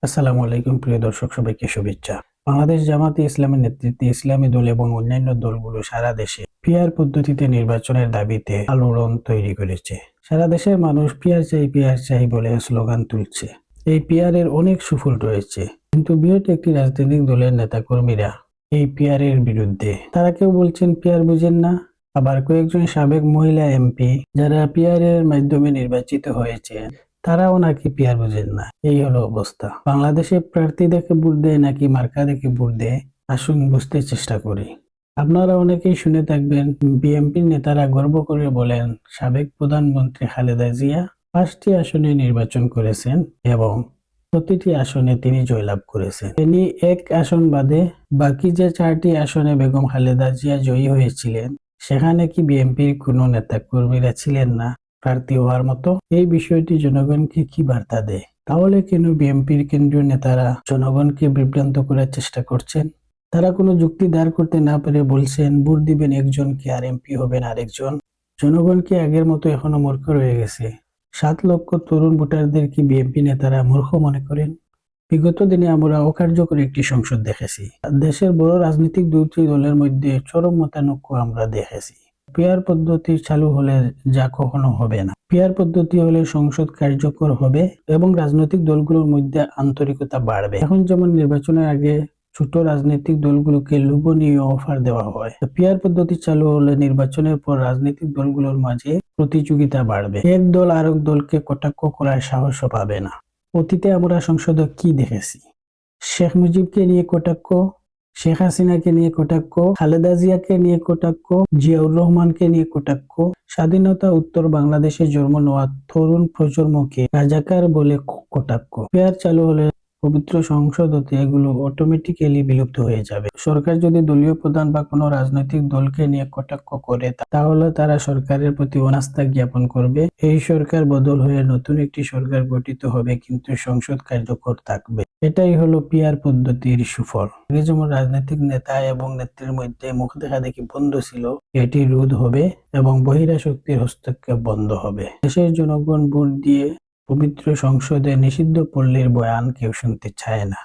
আসসালামু আলাইকুম প্রিয় দর্শক, সবাইকে শুভেচ্ছা। বাংলাদেশ জামাতে ইসলামের নেতৃত্বে ইসলামী দল এবং অন্যান্য দলগুলো সারা দেশে পিআর পদ্ধতিতে নির্বাচনের দাবিতে আলোড়ন তৈরি করেছে। সারা দেশের মানুষ পিআর চাই বলে স্লোগান তুলছে। এই পিআর এর অনেক সুফল রয়েছে, কিন্তু বৃহৎ একটি রাজনৈতিক দলের নেতাকর্মীরা এই পিআর এর বিরুদ্ধে। তারা কেউ বলছেন পিআর বুঝেন না, আবার কয়েকজন সাবেক মহিলা এমপি যারা পিআর এর মাধ্যমে নির্বাচিত হয়েছে তারাও নাকি পিআর বুঝেন না। এই হলো অবস্থা। বাংলাদেশে প্রার্থী দেখে ভোট দেয় নাকি মার্কা দেখে ভোট দেয়, আসুন বুঝতে চেষ্টা করি। আপনারা অনেকেই শুনে থাকবেন, বিএনপির নেতারা গর্ব করে বলেন সাবেক প্রধানমন্ত্রী খালেদা জিয়া 5টি আসনে নির্বাচন করেছেন এবং প্রতিটি আসনে তিনি জয়লাভ করেছেন। তিনি এক আসন বাদে বাকি যে 4টি আসনে বেগম খালেদা জিয়া জয়ী হয়েছিলেন, সেখানে কি বিএনপির কোনো নেতা কর্মীরা ছিলেন না প্রার্থী হওয়ার মতো? এই বিষয়টি জনগণকে কি বার্তা দেয়? তাহলে কেন বিএনপির কেন্দ্রীয় নেতারা জনগণকে বিভ্রান্ত করার চেষ্টা করছেন? তারা কোনো যুক্তি দাঁড় করতে না পেরে বলছেন ভোট দিবেন একজনকে আর এমপি হবেন আরেকজন। জনগণ কি আগের মতো এখনো মূর্খ রয়ে গেছে? 7 লক্ষ তরুণ ভোটারদের কি বিএনপি নেতারা মূর্খ মনে করেন? বিগত দিনে আমরা অকার্যকর একটি সংসদ দেখেছি। দেশের বড় রাজনৈতিক দুটি দলের মধ্যে চরম মতানৈক্য আমরা দেখেছি। পিআর পদ্ধতি চালু হলে যা কখনো হবে না। পিআর পদ্ধতি হলে সংসদ কার্যকর হবে এবং রাজনৈতিক দলগুলোর মধ্যে আন্তরিকতা বাড়বে। এখন যেমন নির্বাচনের আগে ছোট রাজনৈতিক দলগুলোকে লোভনীয় অফার দেওয়া হয়, পিআর পদ্ধতি চালু হলে নির্বাচনের পর রাজনৈতিক দলগুলোর মাঝে প্রতিযোগিতা বাড়বে। এক দল আরেক দলকে কটাক্ষ করার সাহসও পাবে না। অতীতে আমরা সংসদে কি দেখেছি? শেখ মুজিবকে নিয়ে কটাক্ষ, শেখ হাসিনাকে নিয়ে কটাক্ষ, খালেদা জিয়াকে নিয়ে কটাক্ষ, জিয়াউর রহমানকে নিয়ে কটাক্ষ, স্বাধীনতা উত্তর বাংলাদেশে জন্ম নেওয়া তরুণ প্রজন্মকে রাজাকার বলে কটাক্ষ। পিআর চালু হলে পবিত্র সংসদ হতে এগুলো অটোমেটিক্যালি বিলুপ্ত হয়ে যাবে। সরকার যদি দলীয় প্রধান বা কোনো রাজনৈতিক দলকে নিয়ে কটাক্ষ করে, তাহলে তারা সরকারের প্রতি অনাস্থা জ্ঞাপন করবে। এই সরকার বদল হয়ে নতুন একটি সরকার গঠিত হবে, কিন্তু সংসদ কার্যকর থাকবে। এটাই হলো পিআর পদ্ধতির সুফল। আগে যেমন রাজনৈতিক নেতা এবং নেত্রীর মধ্যে মুখ দেখাদেখি বন্ধ ছিল, এটি রোধ হবে এবং বহিরাশক্তির হস্তক্ষেপ বন্ধ হবে। দেশের জনগণ ভোট দিয়ে পবিত্র সংসদে নিষিদ্ধ পল্লীর বয়ান কেউ শুনতে চায় না।